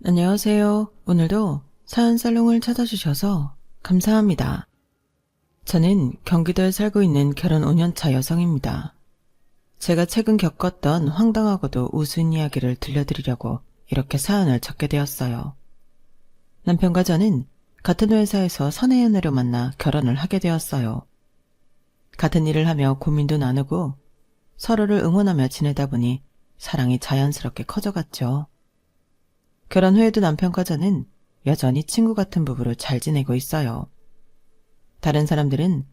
안녕하세요. 오늘도 사연살롱을 찾아주셔서 감사합니다. 저는 경기도에 살고 있는 결혼 5년차 여성입니다. 제가 최근 겪었던 황당하고도 우스운 이야기를 들려드리려고 이렇게 사연을 적게 되었어요. 남편과 저는 같은 회사에서 사내 연애로 만나 결혼을 하게 되었어요. 같은 일을 하며 고민도 나누고 서로를 응원하며 지내다 보니 사랑이 자연스럽게 커져갔죠. 결혼 후에도 남편과 저는 여전히 친구 같은 부부로 잘 지내고 있어요. 다른 사람들은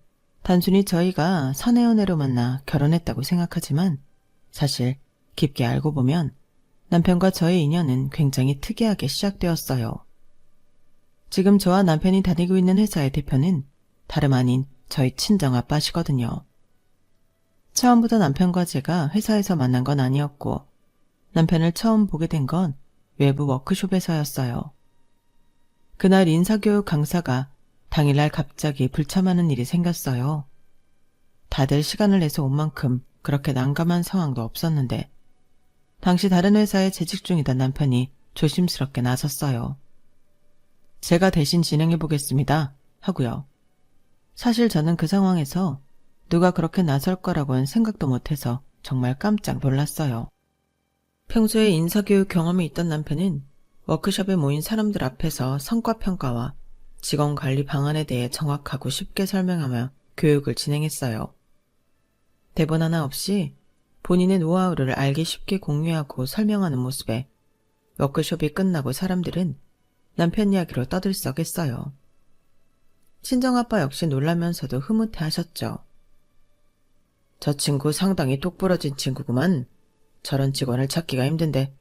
단순히 저희가 사내 연애로 만나 결혼했다고 생각하지만 사실 깊게 알고 보면 남편과 저의 인연은 굉장히 특이하게 시작되었어요. 지금 저와 남편이 다니고 있는 회사의 대표는 다름 아닌 저희 친정아빠시거든요. 처음부터 남편과 제가 회사에서 만난 건 아니었고 남편을 처음 보게 된 건 외부 워크숍에서였어요. 그날 인사교육 강사가 당일날 갑자기 불참하는 일이 생겼어요. 다들 시간을 내서 온 만큼 그렇게 난감한 상황도 없었는데 당시 다른 회사에 재직 중이던 남편이 조심스럽게 나섰어요. 제가 대신 진행해보겠습니다 하고요. 사실 저는 그 상황에서 누가 그렇게 나설 거라고는 생각도 못해서 정말 깜짝 놀랐어요. 평소에 인사교육 경험이 있던 남편은 워크숍에 모인 사람들 앞에서 성과평가와 직원관리 방안에 대해 정확하고 쉽게 설명하며 교육을 진행했어요. 대본 하나 없이 본인의 노하우를 알기 쉽게 공유하고 설명하는 모습에 워크숍이 끝나고 사람들은 남편 이야기로 떠들썩했어요. 친정아빠 역시 놀라면서도 흐뭇해하셨죠. 저 친구 상당히 똑부러진 친구구만. 저런 직원을 찾기가 힘든데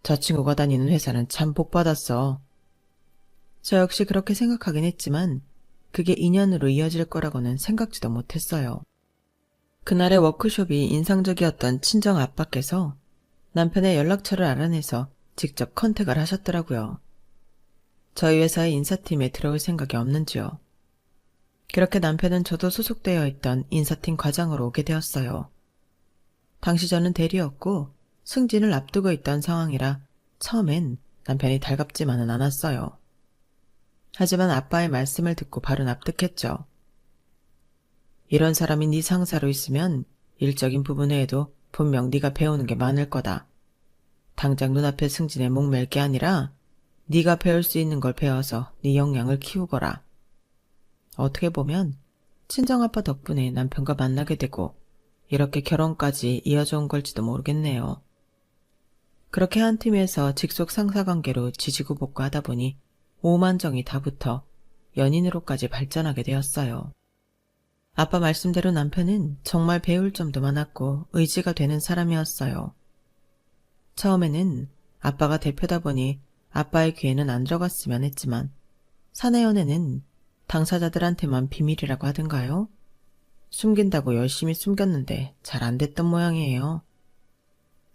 저 친구가 다니는 회사는 참 복받았어. 저 역시 그렇게 생각하긴 했지만 그게 인연으로 이어질 거라고는 생각지도 못했어요. 그날의 워크숍이 인상적이었던 친정 아빠께서 남편의 연락처를 알아내서 직접 컨택을 하셨더라고요. 저희 회사의 인사팀에 들어올 생각이 없는지요. 그렇게 남편은 저도 소속되어 있던 인사팀 과장으로 오게 되었어요. 당시 저는 대리였고 승진을 앞두고 있던 상황이라 처음엔 남편이 달갑지만은 않았어요. 하지만 아빠의 말씀을 듣고 바로 납득했죠. 이런 사람이 네 상사로 있으면 일적인 부분 외에도 분명 네가 배우는 게 많을 거다. 당장 눈앞의 승진에 목맬 게 아니라 네가 배울 수 있는 걸 배워서 네 역량을 키우거라. 어떻게 보면 친정아빠 덕분에 남편과 만나게 되고 이렇게 결혼까지 이어져 온 걸지도 모르겠네요. 그렇게 한 팀에서 직속 상사관계로 지지고 볶고하다 보니 오만정이 다 붙어 연인으로까지 발전하게 되었어요. 아빠 말씀대로 남편은 정말 배울 점도 많았고 의지가 되는 사람이었어요. 처음에는 아빠가 대표다 보니 아빠의 귀에는 안 들어갔으면 했지만 사내 연애는 당사자들한테만 비밀이라고 하던가요? 숨긴다고 열심히 숨겼는데 잘 안 됐던 모양이에요.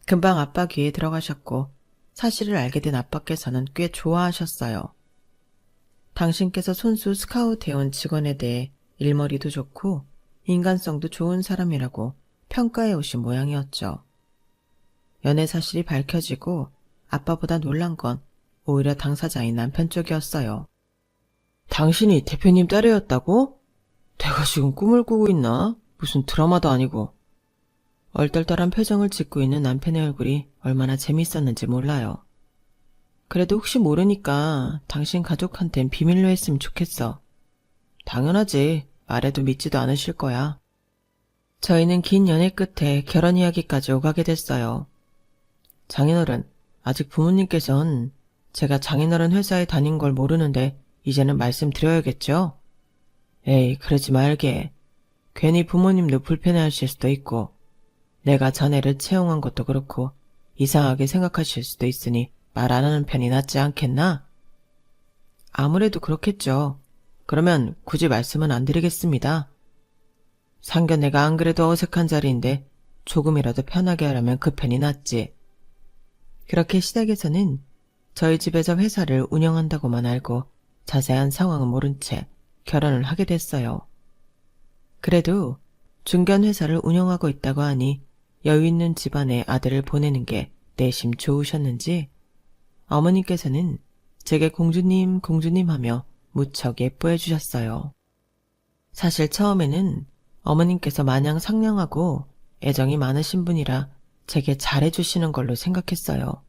금방 아빠 귀에 들어가셨고 사실을 알게 된 아빠께서는 꽤 좋아하셨어요. 당신께서 손수 스카우트해온 직원에 대해 일머리도 좋고 인간성도 좋은 사람이라고 평가해 오신 모양이었죠. 연애 사실이 밝혀지고 아빠보다 놀란 건 오히려 당사자인 남편 쪽이었어요. 당신이 대표님 딸이었다고? 내가 지금 꿈을 꾸고 있나? 무슨 드라마도 아니고. 얼떨떨한 표정을 짓고 있는 남편의 얼굴이 얼마나 재밌었는지 몰라요. 그래도 혹시 모르니까 당신 가족한텐 비밀로 했으면 좋겠어. 당연하지. 말해도 믿지도 않으실 거야. 저희는 긴 연애 끝에 결혼 이야기까지 오가게 됐어요. 장인어른, 아직 부모님께선 제가 장인어른 회사에 다닌 걸 모르는데 이제는 말씀드려야겠죠? 에이, 그러지 말게. 괜히 부모님도 불편해하실 수도 있고 내가 자네를 채용한 것도 그렇고 이상하게 생각하실 수도 있으니 말 안 하는 편이 낫지 않겠나? 아무래도 그렇겠죠. 그러면 굳이 말씀은 안 드리겠습니다. 상견례가 안 그래도 어색한 자리인데 조금이라도 편하게 하려면 그 편이 낫지. 그렇게 시댁에서는 저희 집에서 회사를 운영한다고만 알고 자세한 상황은 모른 채 결혼을 하게 됐어요. 그래도 중견 회사를 운영하고 있다고 하니 여유 있는 집안에 아들을 보내는 게 내심 좋으셨는지 어머님께서는 제게 공주님, 공주님 하며 무척 예뻐해 주셨어요. 사실 처음에는 어머님께서 마냥 상냥하고 애정이 많으신 분이라 제게 잘해주시는 걸로 생각했어요.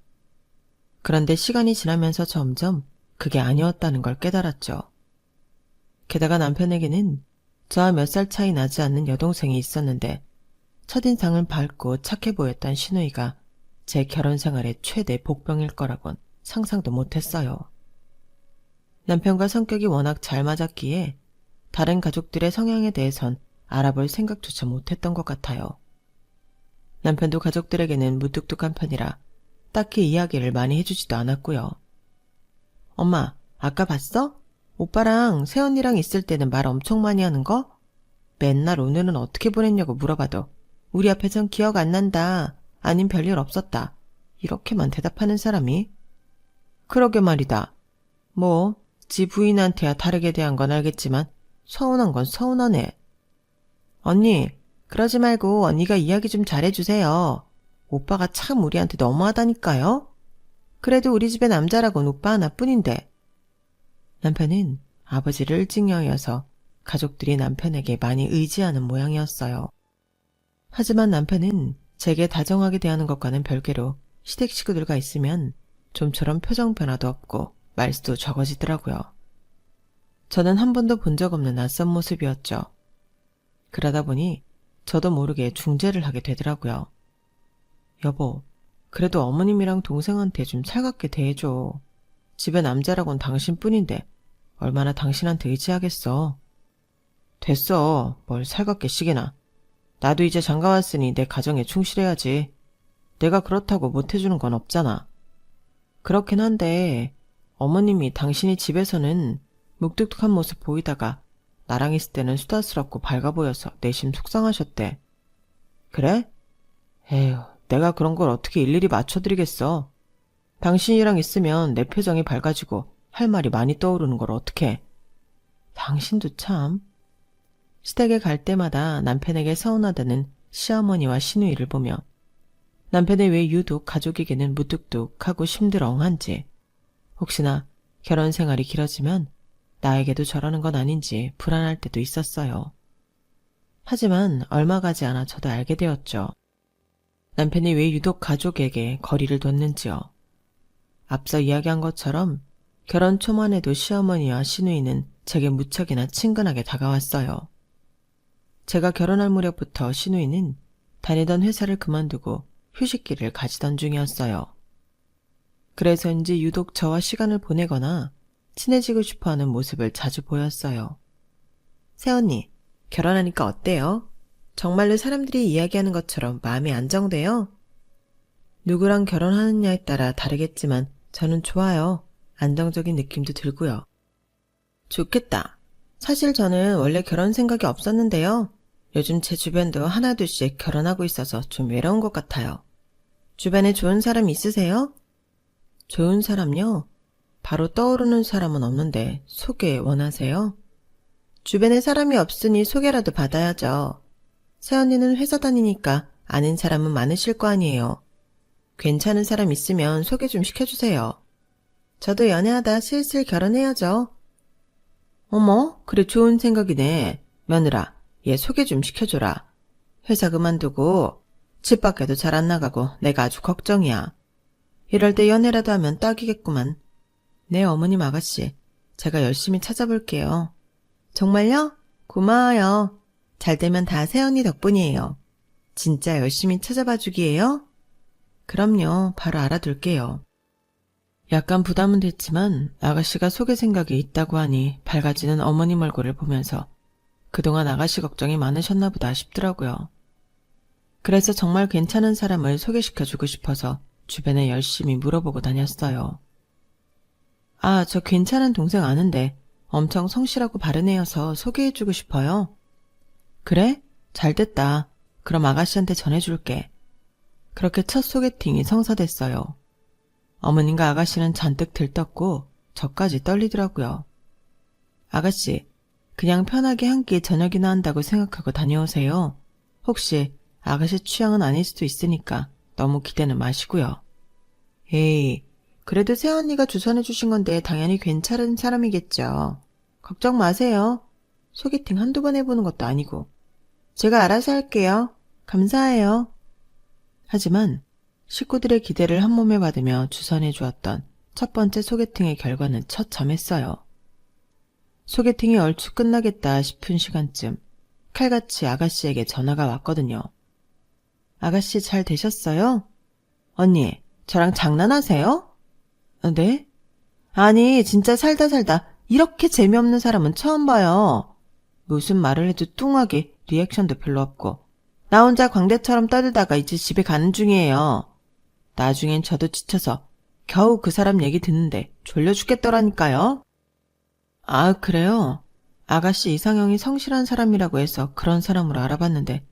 그런데 시간이 지나면서 점점 그게 아니었다는 걸 깨달았죠. 게다가 남편에게는 저와 몇 살 차이 나지 않는 여동생이 있었는데 첫인상은 밝고 착해 보였던 시누이가 제 결혼 생활의 최대 복병일 거라곤 상상도 못했어요. 남편과 성격이 워낙 잘 맞았기에 다른 가족들의 성향에 대해선 알아볼 생각조차 못했던 것 같아요. 남편도 가족들에게는 무뚝뚝한 편이라 딱히 이야기를 많이 해주지도 않았고요. 엄마, 아까 봤어? 오빠랑 새언니랑 있을 때는 말 엄청 많이 하는 거? 맨날 오늘은 어떻게 보냈냐고 물어봐도 우리 앞에선 기억 안 난다. 아님 별일 없었다. 이렇게만 대답하는 사람이? 그러게 말이다. 뭐, 지 부인한테야 다르게 대한 건 알겠지만 서운한 건 서운하네. 언니, 그러지 말고 언니가 이야기 좀 잘해주세요. 오빠가 참 우리한테 너무하다니까요. 그래도 우리 집에 남자라곤 오빠 하나뿐인데. 남편은 아버지를 일찍 여여서 가족들이 남편에게 많이 의지하는 모양이었어요. 하지만 남편은 제게 다정하게 대하는 것과는 별개로 시댁 식구들과 있으면 좀처럼 표정 변화도 없고 말수도 적어지더라고요. 저는 한 번도 본 적 없는 낯선 모습이었죠. 그러다 보니 저도 모르게 중재를 하게 되더라고요. 여보, 그래도 어머님이랑 동생한테 좀 살갑게 대해줘. 집에 남자라곤 당신뿐인데 얼마나 당신한테 의지하겠어. 됐어. 뭘 살갑게 시기나. 나도 이제 장가 왔으니 내 가정에 충실해야지. 내가 그렇다고 못해주는 건 없잖아. 그렇긴 한데 어머님이 당신이 집에서는 묵뚝뚝한 모습 보이다가 나랑 있을 때는 수다스럽고 밝아 보여서 내심 속상하셨대. 그래? 에휴, 내가 그런 걸 어떻게 일일이 맞춰드리겠어. 당신이랑 있으면 내 표정이 밝아지고 할 말이 많이 떠오르는 걸 어떡해. 당신도 참. 시댁에 갈 때마다 남편에게 서운하다는 시어머니와 시누이를 보며 남편의 왜 유독 가족에게는 무뚝뚝하고 심드렁한지, 혹시나 결혼 생활이 길어지면 나에게도 저러는 건 아닌지 불안할 때도 있었어요. 하지만 얼마 가지 않아 저도 알게 되었죠. 남편이 왜 유독 가족에게 거리를 뒀는지요. 앞서 이야기한 것처럼 결혼 초만 해도 시어머니와 시누이는 제게 무척이나 친근하게 다가왔어요. 제가 결혼할 무렵부터 시누이는 다니던 회사를 그만두고 휴식기를 가지던 중이었어요. 그래서인지 유독 저와 시간을 보내거나 친해지고 싶어하는 모습을 자주 보였어요. 새언니, 결혼하니까 어때요? 정말로 사람들이 이야기하는 것처럼 마음이 안정돼요? 누구랑 결혼하느냐에 따라 다르겠지만 저는 좋아요. 안정적인 느낌도 들고요. 좋겠다. 사실 저는 원래 결혼 생각이 없었는데요. 요즘 제 주변도 하나둘씩 결혼하고 있어서 좀 외로운 것 같아요. 주변에 좋은 사람 있으세요? 좋은 사람요? 바로 떠오르는 사람은 없는데 소개 원하세요? 주변에 사람이 없으니 소개라도 받아야죠. 새언니는 회사 다니니까 아는 사람은 많으실 거 아니에요. 괜찮은 사람 있으면 소개 좀 시켜주세요. 저도 연애하다 슬슬 결혼해야죠. 어머, 그래 좋은 생각이네. 며느라, 얘 소개 좀 시켜줘라. 회사 그만두고 집 밖에도 잘 안 나가고 내가 아주 걱정이야. 이럴 때 연애라도 하면 딱이겠구만. 네, 어머님 아가씨. 제가 열심히 찾아볼게요. 정말요? 고마워요. 잘 되면 다 새언니 덕분이에요. 진짜 열심히 찾아봐 주기예요? 그럼요. 바로 알아둘게요. 약간 부담은 됐지만 아가씨가 소개 생각이 있다고 하니 밝아지는 어머님 얼굴을 보면서 그동안 아가씨 걱정이 많으셨나 보다 싶더라고요. 그래서 정말 괜찮은 사람을 소개시켜주고 싶어서 주변에 열심히 물어보고 다녔어요. 아, 저 괜찮은 동생 아는데 엄청 성실하고 바른 애여서 소개해주고 싶어요. 그래? 잘됐다. 그럼 아가씨한테 전해줄게. 그렇게 첫 소개팅이 성사됐어요. 어머님과 아가씨는 잔뜩 들떴고 저까지 떨리더라고요. 아가씨, 그냥 편하게 한 끼 저녁이나 한다고 생각하고 다녀오세요. 혹시 아가씨 취향은 아닐 수도 있으니까 너무 기대는 마시고요. 에이, 그래도 새언니가 주선해 주신 건데 당연히 괜찮은 사람이겠죠. 걱정 마세요. 소개팅 한두 번 해보는 것도 아니고. 제가 알아서 할게요. 감사해요. 하지만 식구들의 기대를 한 몸에 받으며 주선해 주었던 첫 번째 소개팅의 결과는 처참했어요. 소개팅이 얼추 끝나겠다 싶은 시간쯤 칼같이 아가씨에게 전화가 왔거든요. 아가씨 잘 되셨어요? 언니, 저랑 장난하세요? 네? 아니, 진짜 살다 이렇게 재미없는 사람은 처음 봐요. 무슨 말을 해도 뚱하게 리액션도 별로 없고 나 혼자 광대처럼 떠들다가 이제 집에 가는 중이에요. 나중엔 저도 지쳐서 겨우 그 사람 얘기 듣는데 졸려 죽겠더라니까요. 아, 그래요? 아가씨 이상형이 성실한 사람이라고 해서 그런 사람으로 알아봤는데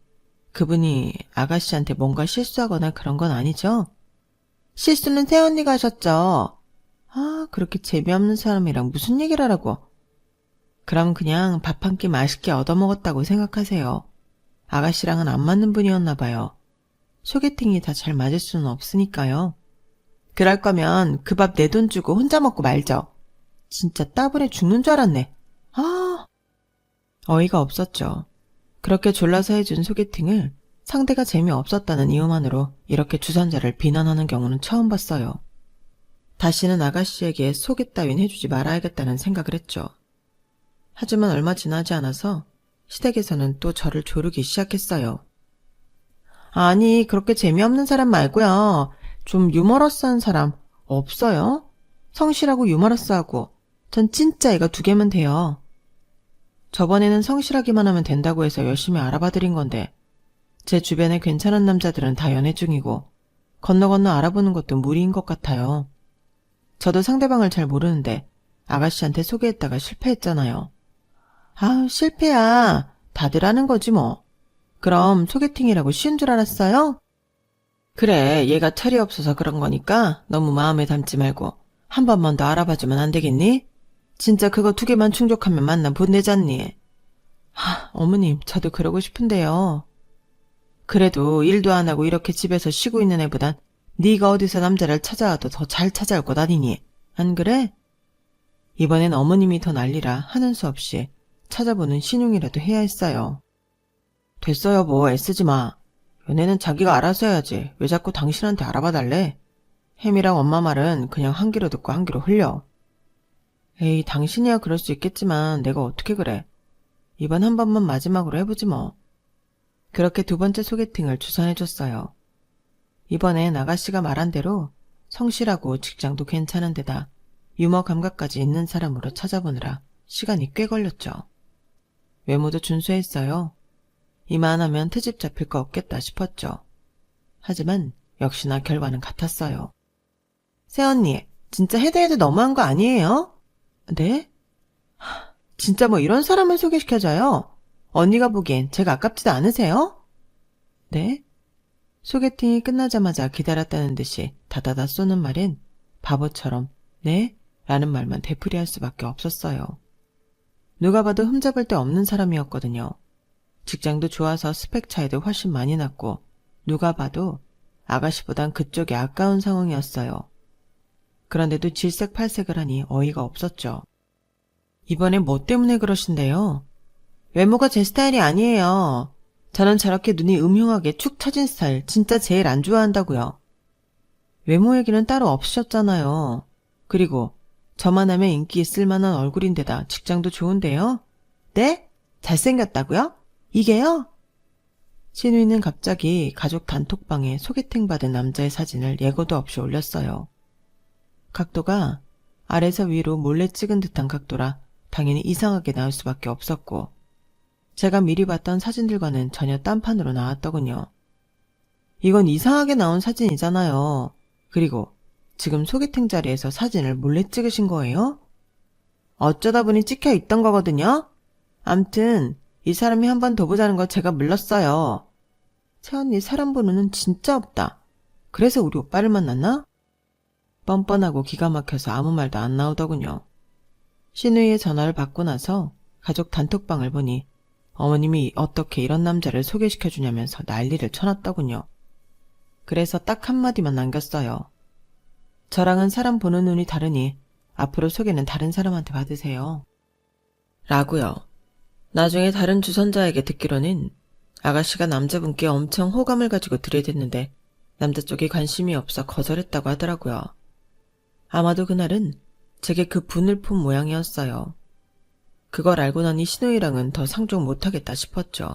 그분이 아가씨한테 뭔가 실수하거나 그런 건 아니죠? 실수는 새언니가 하셨죠. 아, 그렇게 재미없는 사람이랑 무슨 얘기를 하라고. 그럼 그냥 밥 한 끼 맛있게 얻어먹었다고 생각하세요. 아가씨랑은 안 맞는 분이었나 봐요. 소개팅이 다 잘 맞을 수는 없으니까요. 그럴 거면 그 밥 내 돈 주고 혼자 먹고 말죠. 진짜 따분해 죽는 줄 알았네. 아, 어이가 없었죠. 그렇게 졸라서 해준 소개팅을 상대가 재미없었다는 이유만으로 이렇게 주선자를 비난하는 경우는 처음 봤어요. 다시는 아가씨에게 소개 따윈 해주지 말아야겠다는 생각을 했죠. 하지만 얼마 지나지 않아서 시댁에서는 또 저를 조르기 시작했어요. 아니, 그렇게 재미없는 사람 말고요. 좀 유머러스한 사람 없어요? 성실하고 유머러스하고 전 진짜 이거 두 개면 돼요. 저번에는 성실하기만 하면 된다고 해서 열심히 알아봐드린 건데 제 주변에 괜찮은 남자들은 다 연애 중이고 건너 알아보는 것도 무리인 것 같아요. 저도 상대방을 잘 모르는데 아가씨한테 소개했다가 실패했잖아요. 아, 실패야. 다들 하는 거지 뭐. 그럼 소개팅이라고 쉬운 줄 알았어요? 그래, 얘가 철이 없어서 그런 거니까 너무 마음에 담지 말고 한 번만 더 알아봐주면 안 되겠니? 진짜 그거 두 개만 충족하면 만남 보내잖니. 어머님, 저도 그러고 싶은데요. 그래도 일도 안 하고 이렇게 집에서 쉬고 있는 애보단 네가 어디서 남자를 찾아와도 더 잘 찾아올 것 아니니? 안 그래? 이번엔 어머님이 더 난리라 하는 수 없이 찾아보는 신용이라도 해야 했어요. 됐어 여보, 애쓰지 마. 연애는 자기가 알아서 해야지. 왜 자꾸 당신한테 알아봐달래? 햄이랑 엄마 말은 그냥 한 귀로 듣고 한 귀로 흘려. 에이, 당신이야 그럴 수 있겠지만 내가 어떻게 그래. 이번 한 번만 마지막으로 해보지 뭐. 그렇게 두 번째 소개팅을 주선해줬어요. 이번엔 아가씨가 말한 대로 성실하고 직장도 괜찮은 데다 유머 감각까지 있는 사람으로 찾아보느라 시간이 꽤 걸렸죠. 외모도 준수했어요. 이만하면 트집 잡힐 거 없겠다 싶었죠. 하지만 역시나 결과는 같았어요. 새언니, 진짜 해도 너무한 거 아니에요? 네? 진짜 뭐 이런 사람을 소개시켜줘요? 언니가 보기엔 제가 아깝지도 않으세요? 네? 소개팅이 끝나자마자 기다렸다는 듯이 다다다 쏘는 말엔 바보처럼 네? 라는 말만 되풀이할 수밖에 없었어요. 누가 봐도 흠잡을 데 없는 사람이었거든요. 직장도 좋아서 스펙 차이도 훨씬 많이 났고 누가 봐도 아가씨보단 그쪽이 아까운 상황이었어요. 그런데도 질색팔색을 하니 어이가 없었죠. 이번엔 뭐 때문에 그러신데요? 외모가 제 스타일이 아니에요. 저는 저렇게 눈이 음흉하게 축 처진 스타일 진짜 제일 안 좋아한다고요. 외모 얘기는 따로 없으셨잖아요. 그리고 저만 하면 인기 있을 만한 얼굴인데다 직장도 좋은데요? 네? 잘생겼다고요? 이게요? 신우이는 갑자기 가족 단톡방에 소개팅 받은 남자의 사진을 예고도 없이 올렸어요. 각도가 아래서 위로 몰래 찍은 듯한 각도라 당연히 이상하게 나올 수밖에 없었고 제가 미리 봤던 사진들과는 전혀 딴판으로 나왔더군요. 이건 이상하게 나온 사진이잖아요. 그리고 지금 소개팅 자리에서 사진을 몰래 찍으신 거예요? 어쩌다 보니 찍혀 있던 거거든요. 암튼 이 사람이 한 번 더 보자는 거 제가 물렀어요. 새언니 사람 보는 눈 진짜 없다. 그래서 우리 오빠를 만났나? 뻔뻔하고 기가 막혀서 아무 말도 안 나오더군요. 신우이의 전화를 받고 나서 가족 단톡방을 보니 어머님이 어떻게 이런 남자를 소개시켜주냐면서 난리를 쳐놨더군요. 그래서 딱 한마디만 남겼어요. 저랑은 사람 보는 눈이 다르니 앞으로 소개는 다른 사람한테 받으세요. 라고요. 나중에 다른 주선자에게 듣기로는 아가씨가 남자분께 엄청 호감을 가지고 들이댔는데 남자 쪽이 관심이 없어 거절했다고 하더라고요. 아마도 그날은 제게 그 분을 푼 모양이었어요. 그걸 알고 나니 신우이랑은 더 상종 못하겠다 싶었죠.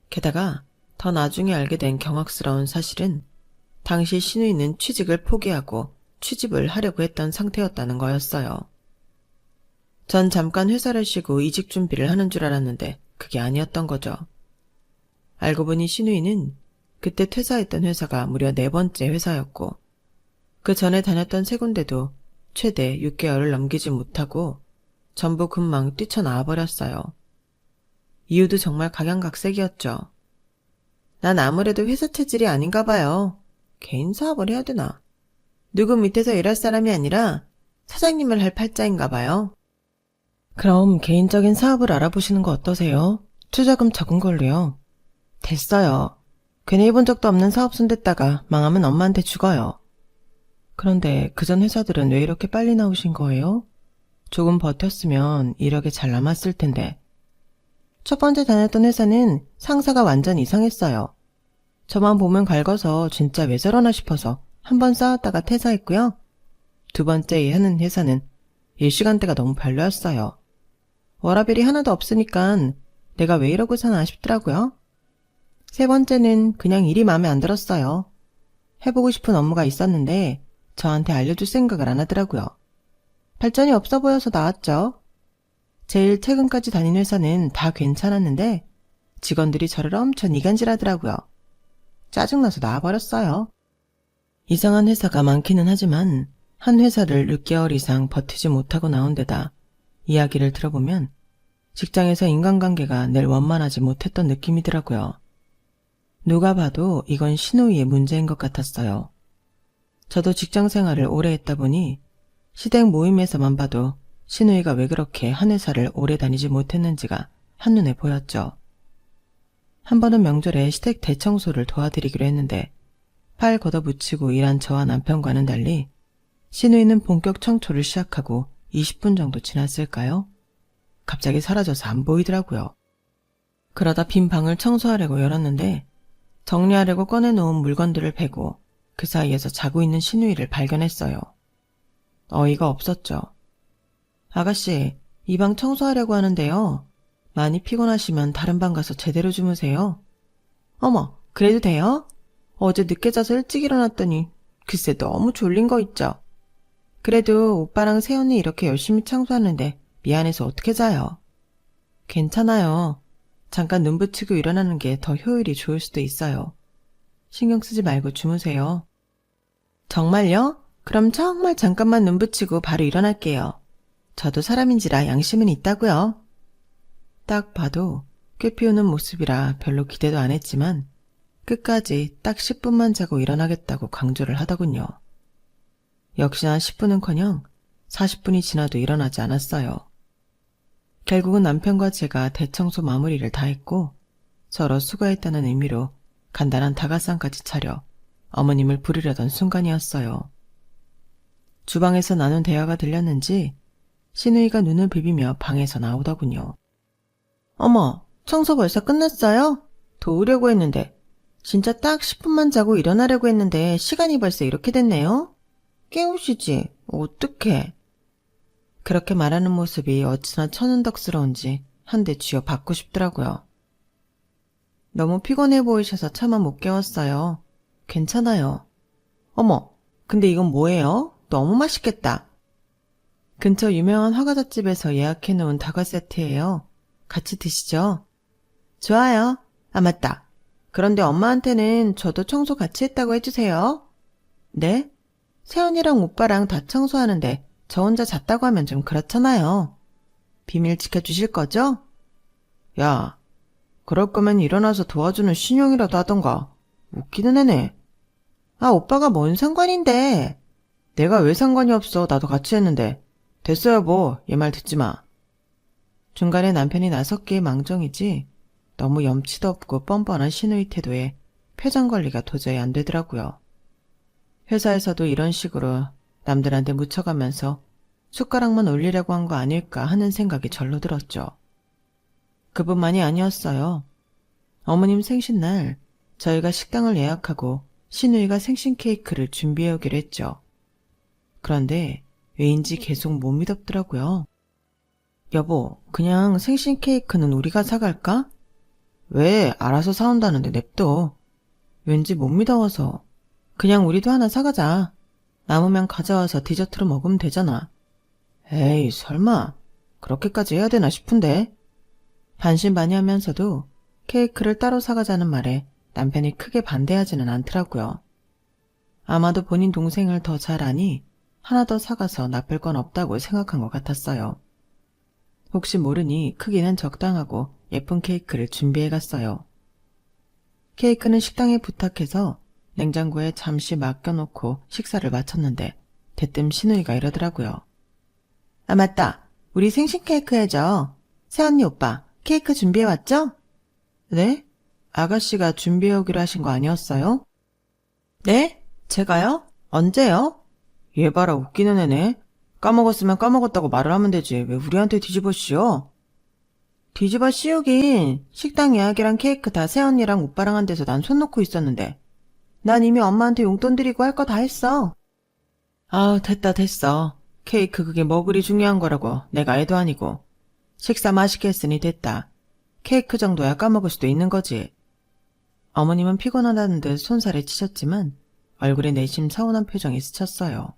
게다가 더 나중에 알게 된 경악스러운 사실은 당시 신우이는 취직을 포기하고 취집을 하려고 했던 상태였다는 거였어요. 전 잠깐 회사를 쉬고 이직 준비를 하는 줄 알았는데 그게 아니었던 거죠. 알고 보니 신우이는 그때 퇴사했던 회사가 무려 4번째 회사였고 그 전에 다녔던 3군데도 최대 6개월을 넘기지 못하고 전부 금방 뛰쳐나와 버렸어요. 이유도 정말 각양각색이었죠. 난 아무래도 회사 체질이 아닌가 봐요. 개인 사업을 해야 되나? 누구 밑에서 일할 사람이 아니라 사장님을 할 팔자인가 봐요. 그럼 개인적인 사업을 알아보시는 거 어떠세요? 투자금 적은 걸로요. 됐어요. 괜히 해본 적도 없는 사업 손댔다가 망하면 엄마한테 죽어요. 그런데 그전 회사들은 왜 이렇게 빨리 나오신 거예요? 조금 버텼으면 이력에 잘 남았을 텐데. 첫 번째 다녔던 회사는 상사가 완전 이상했어요. 저만 보면 갈궈서 진짜 왜 저러나 싶어서 한 번 싸웠다가 퇴사했고요. 두 번째 하는 회사는 일시간대가 너무 별로였어요. 워라밸이 하나도 없으니까 내가 왜 이러고 사나 싶더라고요. 세 번째는 그냥 일이 마음에 안 들었어요. 해보고 싶은 업무가 있었는데 저한테 알려줄 생각을 안 하더라고요. 발전이 없어 보여서 나왔죠. 제일 최근까지 다닌 회사는 다 괜찮았는데 직원들이 저를 엄청 이간질하더라고요. 짜증나서 나와버렸어요. 이상한 회사가 많기는 하지만 한 회사를 6개월 이상 버티지 못하고 나온 데다 이야기를 들어보면 직장에서 인간관계가 늘 원만하지 못했던 느낌이더라고요. 누가 봐도 이건 신우이의 문제인 것 같았어요. 저도 직장 생활을 오래 했다 보니 시댁 모임에서만 봐도 신우이가 왜 그렇게 한 회사를 오래 다니지 못했는지가 한눈에 보였죠. 한 번은 명절에 시댁 대청소를 도와드리기로 했는데 팔 걷어붙이고 일한 저와 남편과는 달리 신우이는 본격 청소를 시작하고 20분 정도 지났을까요? 갑자기 사라져서 안 보이더라고요. 그러다 빈 방을 청소하려고 열었는데 정리하려고 꺼내놓은 물건들을 베고 그 사이에서 자고 있는 신우이를 발견했어요. 어이가 없었죠. 아가씨, 이 방 청소하려고 하는데요. 많이 피곤하시면 다른 방 가서 제대로 주무세요. 어머, 그래도 돼요? 어제 늦게 자서 일찍 일어났더니 글쎄 너무 졸린 거 있죠. 그래도 오빠랑 새언니 이렇게 열심히 청소하는데 미안해서 어떻게 자요? 괜찮아요. 잠깐 눈 붙이고 일어나는 게 더 효율이 좋을 수도 있어요. 신경 쓰지 말고 주무세요. 정말요? 그럼 정말 잠깐만 눈 붙이고 바로 일어날게요. 저도 사람인지라 양심은 있다고요. 딱 봐도 꾀피우는 모습이라 별로 기대도 안 했지만 끝까지 딱 10분만 자고 일어나겠다고 강조를 하더군요. 역시나 10분은커녕 40분이 지나도 일어나지 않았어요. 결국은 남편과 제가 대청소 마무리를 다 했고 서로 수고했다는 의미로 간단한 다가상까지 차려 어머님을 부르려던 순간이었어요. 주방에서 나눈 대화가 들렸는지 신우이가 눈을 비비며 방에서 나오더군요. 어머, 청소 벌써 끝났어요? 도우려고 했는데 진짜 딱 10분만 자고 일어나려고 했는데 시간이 벌써 이렇게 됐네요? 깨우시지. 어떡해. 그렇게 말하는 모습이 어찌나 천은덕스러운지 한 대 쥐어 받고 싶더라고요. 너무 피곤해 보이셔서 차마 못 깨웠어요. 괜찮아요. 어머, 근데 이건 뭐예요? 너무 맛있겠다. 근처 유명한 화과자집에서 예약해놓은 다과 세트예요. 같이 드시죠? 좋아요. 아, 맞다. 그런데 엄마한테는 저도 청소 같이 했다고 해주세요. 네? 세연이랑 오빠랑 다 청소하는데 저 혼자 잤다고 하면 좀 그렇잖아요. 비밀 지켜주실 거죠? 야, 그럴 거면 일어나서 도와주는 신용이라도 하던가. 웃기는 애네. 아, 오빠가 뭔 상관인데. 내가 왜 상관이 없어. 나도 같이 했는데. 됐어요 뭐. 얘 말 듣지 마. 중간에 남편이 나섰기에 망정이지 너무 염치도 없고 뻔뻔한 신우이 태도에 표정 관리가 도저히 안 되더라고요. 회사에서도 이런 식으로 남들한테 묻혀가면서 숟가락만 올리려고 한 거 아닐까 하는 생각이 절로 들었죠. 그뿐만이 아니었어요. 어머님 생신날 저희가 식당을 예약하고 신우이가 생신 케이크를 준비해 오기로 했죠. 그런데 왜인지 계속 못 믿었더라고요. 여보, 그냥 생신 케이크는 우리가 사갈까? 왜 알아서 사온다는데 냅둬. 왠지 못 믿어서. 그냥 우리도 하나 사가자. 남으면 가져와서 디저트로 먹으면 되잖아. 에이, 설마 그렇게까지 해야 되나 싶은데. 반신반의하면서도 케이크를 따로 사가자는 말에 남편이 크게 반대하지는 않더라고요. 아마도 본인 동생을 더 잘 아니 하나 더 사가서 나쁠 건 없다고 생각한 것 같았어요. 혹시 모르니 크기는 적당하고 예쁜 케이크를 준비해갔어요. 케이크는 식당에 부탁해서 냉장고에 잠시 맡겨놓고 식사를 마쳤는데 대뜸 신우이가 이러더라고요. 아, 맞다. 우리 생신 케이크 해줘. 새언니 오빠 케이크 준비해왔죠? 네? 아가씨가 준비해오기로 하신 거 아니었어요? 네? 제가요? 언제요? 얘 봐라, 웃기는 애네. 까먹었으면 까먹었다고 말을 하면 되지. 왜 우리한테 뒤집어 씌워? 뒤집어 씌우긴 식당 예약이랑 케이크 다 새언니랑 오빠랑 한 데서 난 손 놓고 있었는데. 난 이미 엄마한테 용돈 드리고 할 거 다 했어. 아우, 됐어. 케이크 그게 뭐 그리 중요한 거라고. 내가 애도 아니고. 식사 맛있게 했으니 됐다. 케이크 정도야 까먹을 수도 있는 거지. 어머님은 피곤하다는 듯 손살에 치셨지만 얼굴에 내심 서운한 표정이 스쳤어요.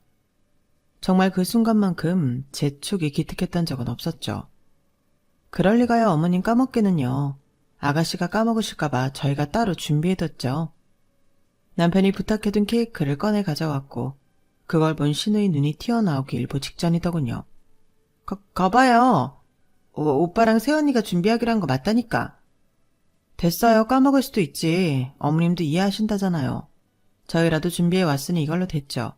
정말 그 순간만큼 제 촉이 기특했던 적은 없었죠. 그럴 리가요, 어머님 까먹기는요. 아가씨가 까먹으실까봐 저희가 따로 준비해뒀죠. 남편이 부탁해둔 케이크를 꺼내 가져왔고 그걸 본 신우이 눈이 튀어나오기 일보 직전이더군요. 거봐요. 오빠랑 새언니가 준비하기로 한 거 맞다니까. 됐어요. 까먹을 수도 있지. 어머님도 이해하신다잖아요. 저희라도 준비해왔으니 이걸로 됐죠.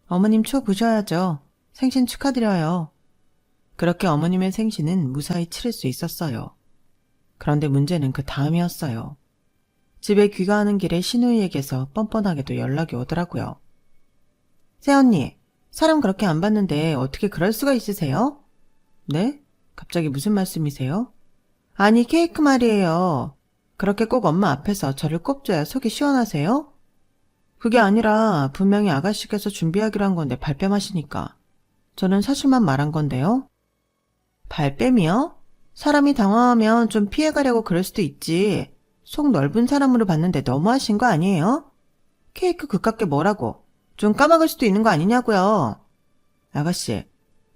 어머님 초 부셔야죠. 생신 축하드려요. 그렇게 어머님의 생신은 무사히 치를 수 있었어요. 그런데 문제는 그 다음이었어요. 집에 귀가하는 길에 신우이에게서 뻔뻔하게도 연락이 오더라고요. 새언니, 사람 그렇게 안 봤는데 어떻게 그럴 수가 있으세요? 네? 갑자기 무슨 말씀이세요? 아니, 케이크 말이에요. 그렇게 꼭 엄마 앞에서 저를 꼽줘야 속이 시원하세요? 그게 아니라 분명히 아가씨께서 준비하기로 한 건데 발뺌하시니까. 저는 사실만 말한 건데요. 발뺌이요? 사람이 당황하면 좀 피해가려고 그럴 수도 있지. 속 넓은 사람으로 봤는데 너무하신 거 아니에요? 케이크 그깟게 뭐라고. 좀 까먹을 수도 있는 거 아니냐고요. 아가씨,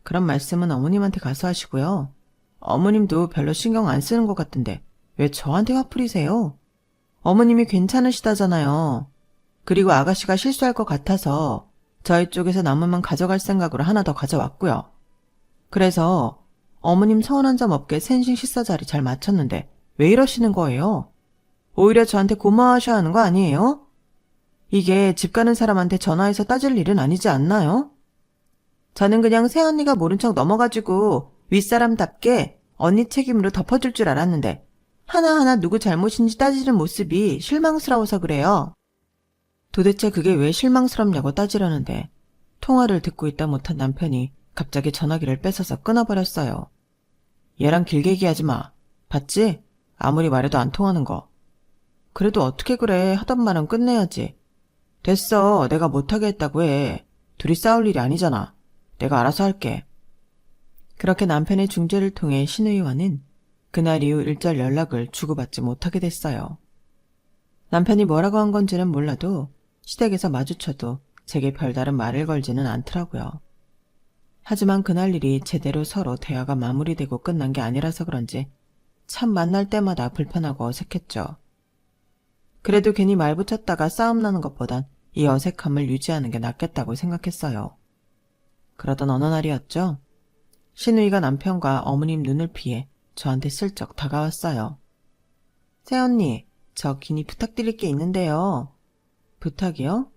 그런 말씀은 어머님한테 가서 하시고요. 어머님도 별로 신경 안 쓰는 것 같은데 왜 저한테 화풀이세요? 어머님이 괜찮으시다잖아요. 그리고 아가씨가 실수할 것 같아서 저희 쪽에서 남으면 가져갈 생각으로 하나 더 가져왔고요. 그래서 어머님 서운한 점 없게 생신 식사 자리 잘 맞췄는데 왜 이러시는 거예요? 오히려 저한테 고마워하셔야 하는 거 아니에요? 이게 집 가는 사람한테 전화해서 따질 일은 아니지 않나요? 저는 그냥 새언니가 모른 척 넘어가지고 윗사람답게 언니 책임으로 덮어줄 줄 알았는데 하나하나 누구 잘못인지 따지는 모습이 실망스러워서 그래요. 도대체 그게 왜 실망스럽냐고 따지려는데 통화를 듣고 있다 못한 남편이 갑자기 전화기를 뺏어서 끊어버렸어요. 얘랑 길게 얘기하지 마. 봤지? 아무리 말해도 안 통하는 거. 그래도 어떻게 그래. 하던 말은 끝내야지. 됐어. 내가 못하게 했다고 해. 둘이 싸울 일이 아니잖아. 내가 알아서 할게. 그렇게 남편의 중재를 통해 신우이와는 그날 이후 일절 연락을 주고받지 못하게 됐어요. 남편이 뭐라고 한 건지는 몰라도 시댁에서 마주쳐도 제게 별다른 말을 걸지는 않더라고요. 하지만 그날 일이 제대로 서로 대화가 마무리되고 끝난 게 아니라서 그런지 참 만날 때마다 불편하고 어색했죠. 그래도 괜히 말 붙였다가 싸움 나는 것보단 이 어색함을 유지하는 게 낫겠다고 생각했어요. 그러던 어느 날이었죠. 신우이가 남편과 어머님 눈을 피해 저한테 슬쩍 다가왔어요. 새언니, 저 긴히 부탁드릴 게 있는데요. 부탁이요?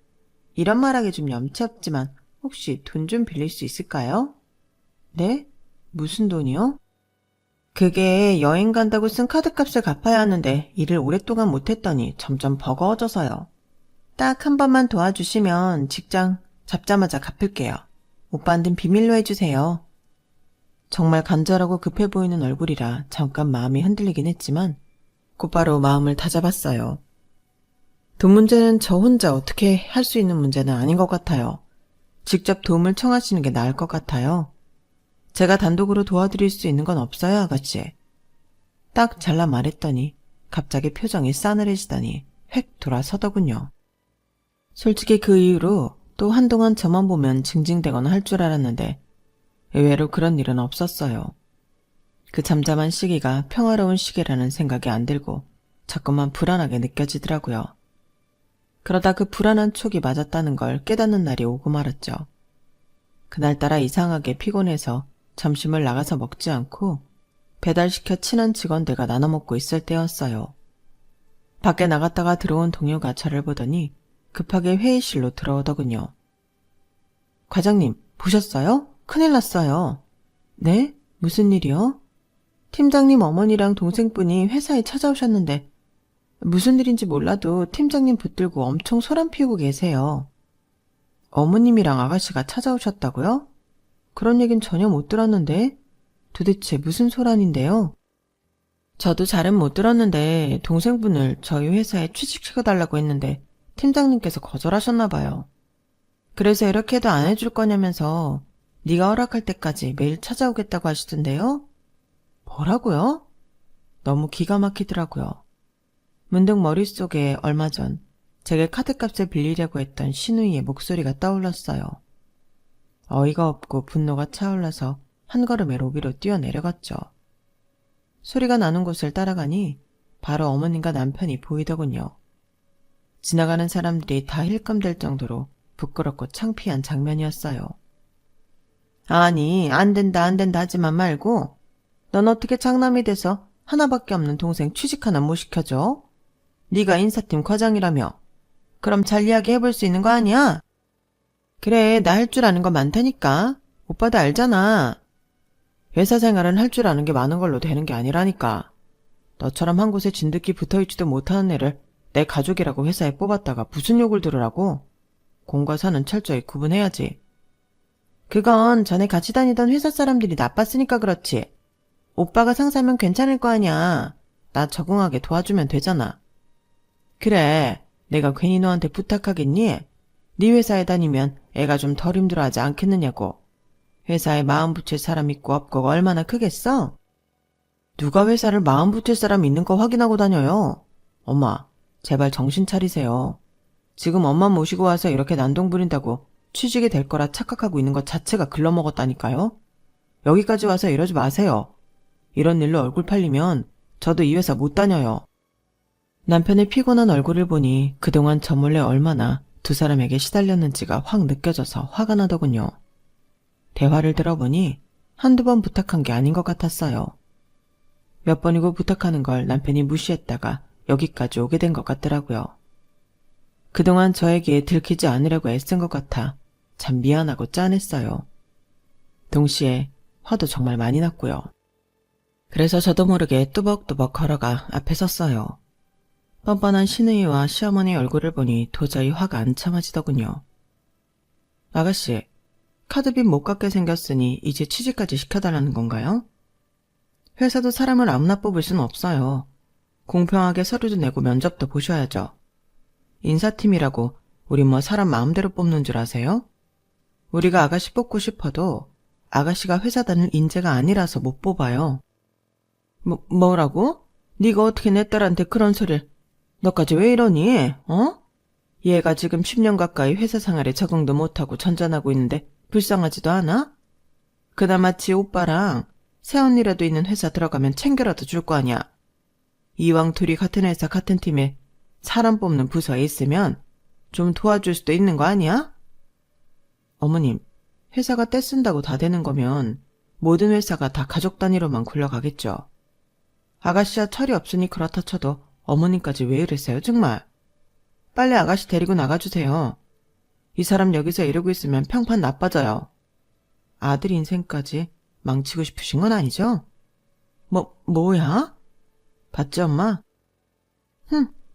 이런 말하기 좀 염치 없지만 혹시 돈 좀 빌릴 수 있을까요? 네? 무슨 돈이요? 그게 여행 간다고 쓴 카드값을 갚아야 하는데 일을 오랫동안 못했더니 점점 버거워져서요. 딱 한 번만 도와주시면 직장 잡자마자 갚을게요. 오빠한텐 비밀로 해주세요. 정말 간절하고 급해 보이는 얼굴이라 잠깐 마음이 흔들리긴 했지만 곧바로 마음을 다잡았어요. 돈 문제는 저 혼자 어떻게 할 수 있는 문제는 아닌 것 같아요. 직접 도움을 청하시는 게 나을 것 같아요. 제가 단독으로 도와드릴 수 있는 건 없어요, 아가씨. 딱 잘라 말했더니 갑자기 표정이 싸늘해지더니 획 돌아서더군요. 솔직히 그 이후로 또 한동안 저만 보면 징징대거나 할 줄 알았는데 의외로 그런 일은 없었어요. 그 잠잠한 시기가 평화로운 시기라는 생각이 안 들고 자꾸만 불안하게 느껴지더라고요. 그러다 그 불안한 촉이 맞았다는 걸 깨닫는 날이 오고 말았죠. 그날따라 이상하게 피곤해서 점심을 나가서 먹지 않고 배달시켜 친한 직원들과 나눠 먹고 있을 때였어요. 밖에 나갔다가 들어온 동료가 저를 보더니 급하게 회의실로 들어오더군요. 과장님, 보셨어요? 큰일 났어요. 네? 무슨 일이요? 팀장님 어머니랑 동생분이 회사에 찾아오셨는데 무슨 일인지 몰라도 팀장님 붙들고 엄청 소란 피우고 계세요. 어머님이랑 아가씨가 찾아오셨다고요? 그런 얘긴 전혀 못 들었는데 도대체 무슨 소란인데요? 저도 잘은 못 들었는데 동생분을 저희 회사에 취직시켜달라고 했는데 팀장님께서 거절하셨나 봐요. 그래서 이렇게도 안 해줄 거냐면서 네가 허락할 때까지 매일 찾아오겠다고 하시던데요? 뭐라고요? 너무 기가 막히더라고요. 문득 머릿속에 얼마 전 제게 카드값을 빌리려고 했던 신우이의 목소리가 떠올랐어요. 어이가 없고 분노가 차올라서 한 걸음에 로비로 뛰어내려갔죠. 소리가 나는 곳을 따라가니 바로 어머님과 남편이 보이더군요. 지나가는 사람들이 다 힐끔댈 정도로 부끄럽고 창피한 장면이었어요. 아니, 안 된다 하지만 말고 넌 어떻게 장남이 돼서 하나밖에 없는 동생 취직 하나 못 시켜줘? 네가 인사팀 과장이라며. 그럼 잘 이야기해볼 수 있는 거 아니야? 그래, 나 할 줄 아는 거 많다니까. 오빠도 알잖아. 회사 생활은 할 줄 아는 게 많은 걸로 되는 게 아니라니까. 너처럼 한 곳에 진득히 붙어있지도 못하는 애를 내 가족이라고 회사에 뽑았다가 무슨 욕을 들으라고? 공과 사는 철저히 구분해야지. 그건 전에 같이 다니던 회사 사람들이 나빴으니까 그렇지. 오빠가 상사면 괜찮을 거 아니야. 나 적응하게 도와주면 되잖아. 그래, 내가 괜히 너한테 부탁하겠니? 네 회사에 다니면 애가 좀 덜 힘들어하지 않겠느냐고. 회사에 마음 붙일 사람 있고 없고가 얼마나 크겠어? 누가 회사를 마음 붙일 사람 있는 거 확인하고 다녀요? 엄마, 제발 정신 차리세요. 지금 엄마 모시고 와서 이렇게 난동 부린다고 취직이 될 거라 착각하고 있는 것 자체가 글러먹었다니까요? 여기까지 와서 이러지 마세요. 이런 일로 얼굴 팔리면 저도 이 회사 못 다녀요. 남편의 피곤한 얼굴을 보니 그동안 저 몰래 얼마나 두 사람에게 시달렸는지가 확 느껴져서 화가 나더군요. 대화를 들어보니 한두 번 부탁한 게 아닌 것 같았어요. 몇 번이고 부탁하는 걸 남편이 무시했다가 여기까지 오게 된 것 같더라고요. 그동안 저에게 들키지 않으려고 애쓴 것 같아 참 미안하고 짠했어요. 동시에 화도 정말 많이 났고요. 그래서 저도 모르게 뚜벅뚜벅 걸어가 앞에 섰어요. 뻔뻔한 시누이와 시어머니 얼굴을 보니 도저히 화가 안 참아지더군요. 아가씨, 카드빚 못 갚게 생겼으니 이제 취직까지 시켜달라는 건가요? 회사도 사람을 아무나 뽑을 순 없어요. 공평하게 서류도 내고 면접도 보셔야죠. 인사팀이라고 우리 뭐 사람 마음대로 뽑는 줄 아세요? 우리가 아가씨 뽑고 싶어도 아가씨가 회사 다닐 인재가 아니라서 못 뽑아요. 뭐라고? 네가 어떻게 내 딸한테 그런 소리를... 너까지 왜 이러니? 어? 얘가 지금 10년 가까이 회사 생활에 적응도 못하고 전전하고 있는데 불쌍하지도 않아? 그나마 지 오빠랑 새언니라도 있는 회사 들어가면 챙겨라도 줄 거 아니야. 이왕 둘이 같은 회사 같은 팀에 사람 뽑는 부서에 있으면 좀 도와줄 수도 있는 거 아니야? 어머님, 회사가 떼쓴다고 다 되는 거면 모든 회사가 다 가족 단위로만 굴러가겠죠. 아가씨야 철이 없으니 그렇다 쳐도 어머님까지 왜 이러세요 정말. 빨리 아가씨 데리고 나가주세요. 이 사람 여기서 이러고 있으면 평판 나빠져요. 아들 인생까지 망치고 싶으신 건 아니죠? 뭐야? 봤지 엄마?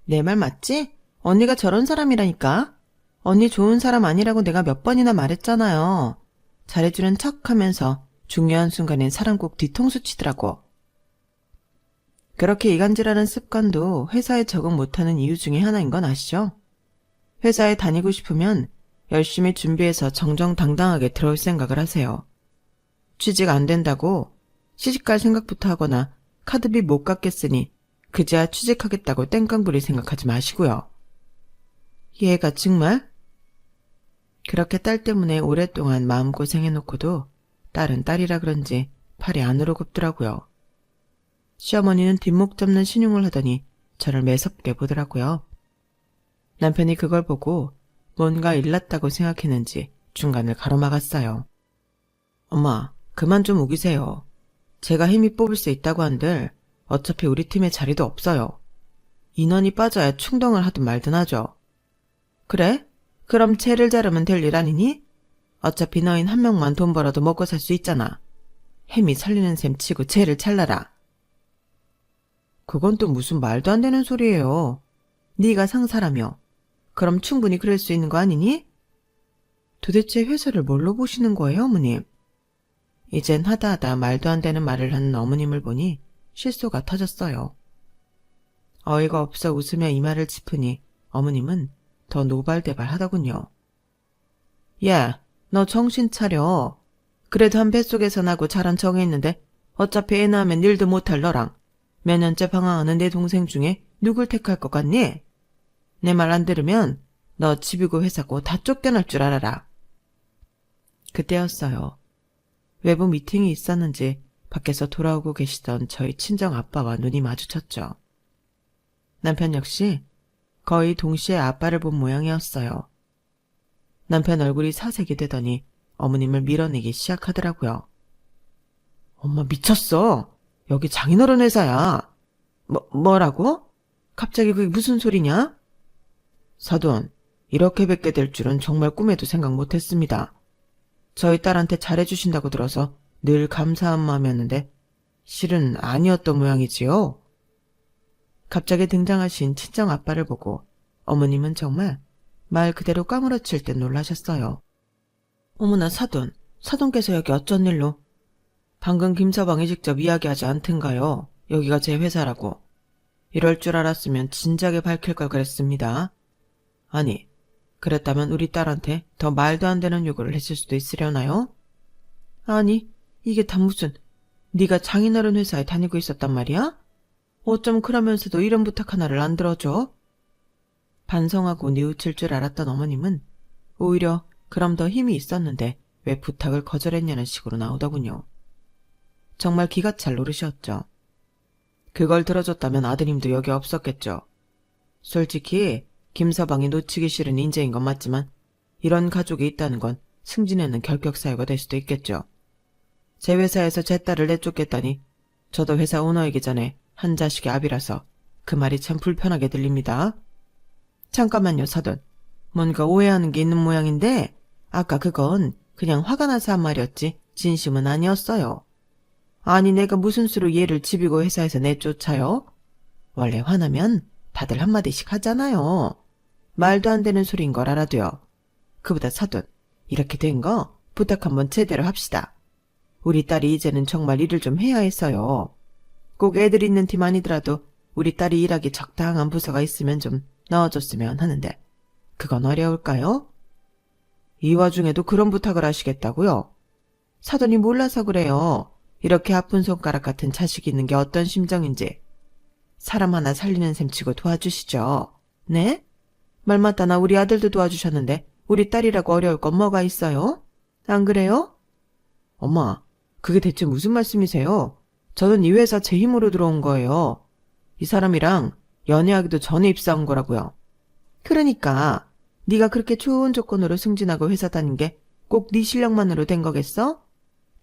내 말 맞지? 언니가 저런 사람이라니까? 언니 좋은 사람 아니라고 내가 몇 번이나 말했잖아요. 잘해주는 척 하면서 중요한 순간엔 사람 꼭 뒤통수 치더라고. 그렇게 이간질하는 습관도 회사에 적응 못하는 이유 중에 하나인 건 아시죠? 회사에 다니고 싶으면 열심히 준비해서 정정당당하게 들어올 생각을 하세요. 취직 안 된다고 시집갈 생각부터 하거나 카드비 못 갚겠으니 그제야 취직하겠다고 땡깡 부릴 생각하지 마시고요. 얘가 정말? 그렇게 딸 때문에 오랫동안 마음고생해놓고도 딸은 딸이라 그런지 팔이 안으로 굽더라고요. 시어머니는 뒷목 잡는 신용을 하더니 저를 매섭게 보더라고요. 남편이 그걸 보고 뭔가 일났다고 생각했는지 중간을 가로막았어요. 엄마, 그만 좀 우기세요. 제가 힘이 뽑을 수 있다고 한들 어차피 우리 팀에 자리도 없어요. 인원이 빠져야 충동을 하든 말든 하죠. 그래? 그럼 채를 자르면 될 일 아니니? 어차피 너흰 한 명만 돈 벌어도 먹고 살 수 있잖아. 햄이 살리는 셈 치고 채를 잘라라. 그건 또 무슨 말도 안 되는 소리예요. 네가 상사라며. 그럼 충분히 그럴 수 있는 거 아니니? 도대체 회사를 뭘로 보시는 거예요, 어머님? 이젠 하다하다 말도 안 되는 말을 하는 어머님을 보니 실소가 터졌어요. 어이가 없어 웃으며 이마를 짚으니 어머님은 더 노발대발 하더군요. 야, 너 정신 차려. 그래도 한 뱃속에서 나고 자란 척이 있는데 어차피 애 낳으면 일도 못할 너랑 몇 년째 방황하는 내 동생 중에 누굴 택할 것 같니? 내 말 안 들으면 너 집이고 회사고 다 쫓겨날 줄 알아라. 그때였어요. 외부 미팅이 있었는지 밖에서 돌아오고 계시던 저희 친정 아빠와 눈이 마주쳤죠. 남편 역시 거의 동시에 아빠를 본 모양이었어요. 남편 얼굴이 사색이 되더니 어머님을 밀어내기 시작하더라고요. 엄마 미쳤어. 여기 장인어른 회사야. 뭐라고? 갑자기 그게 무슨 소리냐? 사돈, 이렇게 뵙게 될 줄은 정말 꿈에도 생각 못했습니다. 저희 딸한테 잘해주신다고 들어서 늘 감사한 마음이었는데 실은 아니었던 모양이지요. 갑자기 등장하신 친정 아빠를 보고 어머님은 정말 말 그대로 까무러칠 듯 놀라셨어요. 어머나 사돈께서 여기 어쩐 일로? 방금 김서방이 직접 이야기하지 않던가요? 여기가 제 회사라고. 이럴 줄 알았으면 진작에 밝힐 걸 그랬습니다. 아니, 그랬다면 우리 딸한테 더 말도 안 되는 요구를 했을 수도 있으려나요? 아니, 이게 다 무슨, 네가 장인어른 회사에 다니고 있었단 말이야? 어쩜 그러면서도 이런 부탁 하나를 안 들어줘? 반성하고 뉘우칠 줄 알았던 어머님은 오히려 그럼 더 힘이 있었는데 왜 부탁을 거절했냐는 식으로 나오더군요. 정말 기가 찰 노릇이었죠. 그걸 들어줬다면 아드님도 여기 없었겠죠. 솔직히 김서방이 놓치기 싫은 인재인 건 맞지만 이런 가족이 있다는 건 승진에는 결격사유가 될 수도 있겠죠. 제 회사에서 제 딸을 내쫓겠다니 저도 회사 오너이기 전에 한 자식의 아비라서 그 말이 참 불편하게 들립니다. 잠깐만요, 사돈. 뭔가 오해하는 게 있는 모양인데 아까 그건 그냥 화가 나서 한 말이었지 진심은 아니었어요. 아니 내가 무슨 수로 얘를 집이고 회사에서 내쫓아요? 원래 화나면 다들 한마디씩 하잖아요. 말도 안 되는 소리인 걸 알아도요. 그보다 사돈, 이렇게 된 거 부탁 한번 제대로 합시다. 우리 딸이 이제는 정말 일을 좀 해야 했어요. 꼭 애들 있는 팀 아니더라도 우리 딸이 일하기 적당한 부서가 있으면 좀 넣어줬으면 하는데 그건 어려울까요? 이 와중에도 그런 부탁을 하시겠다고요? 사돈이 몰라서 그래요. 이렇게 아픈 손가락 같은 자식이 있는 게 어떤 심정인지. 사람 하나 살리는 셈치고 도와주시죠. 네? 말 맞다나 우리 아들도 도와주셨는데 우리 딸이라고 어려울 건 뭐가 있어요? 안 그래요? 엄마, 그게 대체 무슨 말씀이세요? 저는 이 회사 제 힘으로 들어온 거예요. 이 사람이랑 연애하기도 전에 입사한 거라고요. 그러니까 네가 그렇게 좋은 조건으로 승진하고 회사 다닌 게 꼭 네 실력만으로 된 거겠어?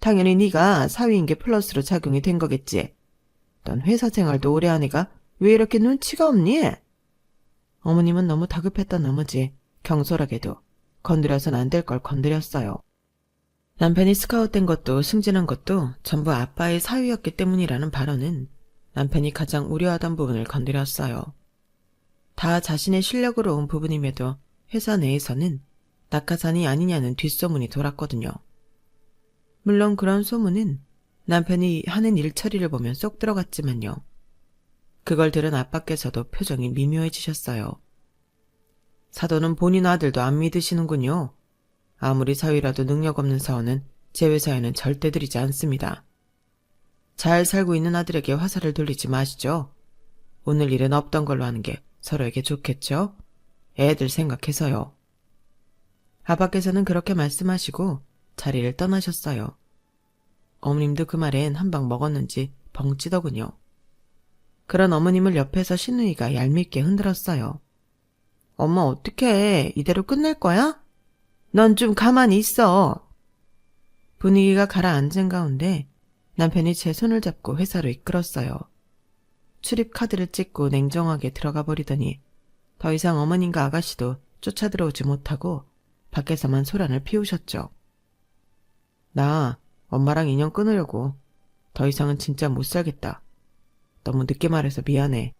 당연히 네가 사위인 게 플러스로 작용이 된 거겠지. 넌 회사 생활도 오래 한 애가 왜 이렇게 눈치가 없니? 어머님은 너무 다급했던 나머지 경솔하게도 건드려선 안 될 걸 건드렸어요. 남편이 스카웃된 것도 승진한 것도 전부 아빠의 사위였기 때문이라는 발언은 남편이 가장 우려하던 부분을 건드렸어요. 다 자신의 실력으로 온 부분임에도 회사 내에서는 낙하산이 아니냐는 뒷소문이 돌았거든요. 물론 그런 소문은 남편이 하는 일처리를 보면 쏙 들어갔지만요. 그걸 들은 아빠께서도 표정이 미묘해지셨어요. 사돈은 본인 아들도 안 믿으시는군요. 아무리 사위라도 능력 없는 사원은 제 회사에는 절대 들이지 않습니다. 잘 살고 있는 아들에게 화살을 돌리지 마시죠. 오늘 일은 없던 걸로 하는 게 서로에게 좋겠죠? 애들 생각해서요. 아빠께서는 그렇게 말씀하시고 자리를 떠나셨어요. 어머님도 그 말엔 한 방 먹었는지 벙찌더군요. 그런 어머님을 옆에서 신우이가 얄밉게 흔들었어요. 엄마 어떡해. 이대로 끝낼 거야? 넌 좀 가만히 있어. 분위기가 가라앉은 가운데 남편이 제 손을 잡고 회사로 이끌었어요. 출입 카드를 찍고 냉정하게 들어가 버리더니 더 이상 어머님과 아가씨도 쫓아들어오지 못하고 밖에서만 소란을 피우셨죠. 나 엄마랑 인연 끊으려고. 더 이상은 진짜 못 살겠다. 너무 늦게 말해서 미안해.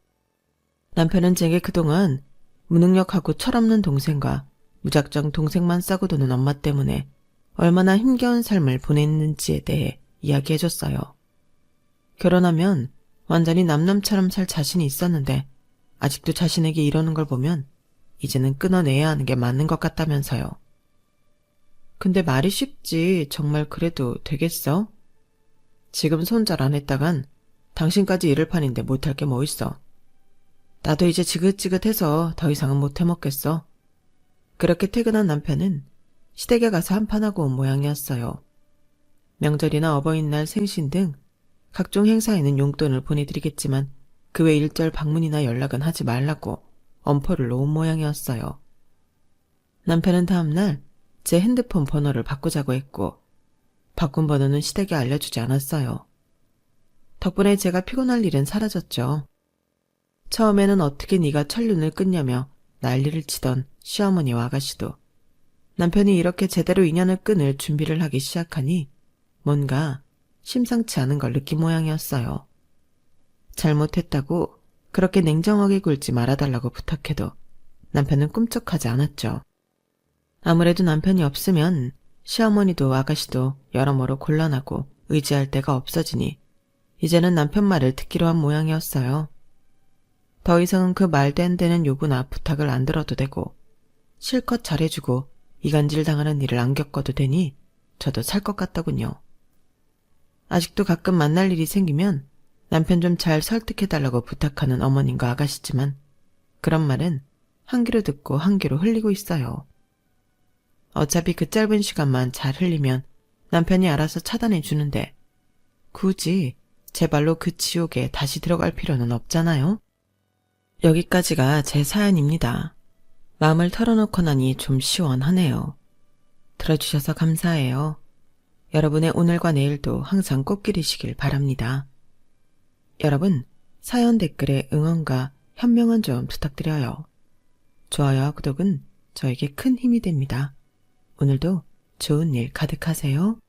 남편은 제게 그동안 무능력하고 철없는 동생과 무작정 동생만 싸고 도는 엄마 때문에 얼마나 힘겨운 삶을 보냈는지에 대해 이야기해줬어요. 결혼하면 완전히 남남처럼 살 자신이 있었는데 아직도 자신에게 이러는 걸 보면 이제는 끊어내야 하는 게 맞는 것 같다면서요. 근데 말이 쉽지 정말 그래도 되겠어? 지금 손절 안 했다간 당신까지 잃을 판인데 못할 게 뭐 있어. 나도 이제 지긋지긋해서 더 이상은 못 해먹겠어. 그렇게 퇴근한 남편은 시댁에 가서 한판하고 온 모양이었어요. 명절이나 어버이날 생신 등 각종 행사에는 용돈을 보내드리겠지만 그 외 일절 방문이나 연락은 하지 말라고 엄포를 놓은 모양이었어요. 남편은 다음날 제 핸드폰 번호를 바꾸자고 했고 바꾼 번호는 시댁에 알려주지 않았어요. 덕분에 제가 피곤할 일은 사라졌죠. 처음에는 어떻게 네가 천륜을 끊냐며 난리를 치던 시어머니와 아가씨도 남편이 이렇게 제대로 인연을 끊을 준비를 하기 시작하니 뭔가 심상치 않은 걸 느낀 모양이었어요. 잘못했다고 그렇게 냉정하게 굴지 말아달라고 부탁해도 남편은 꿈쩍하지 않았죠. 아무래도 남편이 없으면 시어머니도 아가씨도 여러모로 곤란하고 의지할 데가 없어지니 이제는 남편 말을 듣기로 한 모양이었어요. 더 이상은 그 말도 안 되는 요구나 부탁을 안 들어도 되고 실컷 잘해주고 이간질 당하는 일을 안 겪어도 되니 저도 살 것 같더군요. 아직도 가끔 만날 일이 생기면 남편 좀 잘 설득해달라고 부탁하는 어머님과 아가씨지만 그런 말은 한 귀로 듣고 한 귀로 흘리고 있어요. 어차피 그 짧은 시간만 잘 흘리면 남편이 알아서 차단해 주는데 굳이 제 발로 그 지옥에 다시 들어갈 필요는 없잖아요. 여기까지가 제 사연입니다. 마음을 털어놓고 나니 좀 시원하네요. 들어주셔서 감사해요. 여러분의 오늘과 내일도 항상 꽃길이시길 바랍니다. 여러분, 사연 댓글에 응원과 현명한 좀 부탁드려요. 좋아요와 구독은 저에게 큰 힘이 됩니다. 오늘도 좋은 일 가득하세요.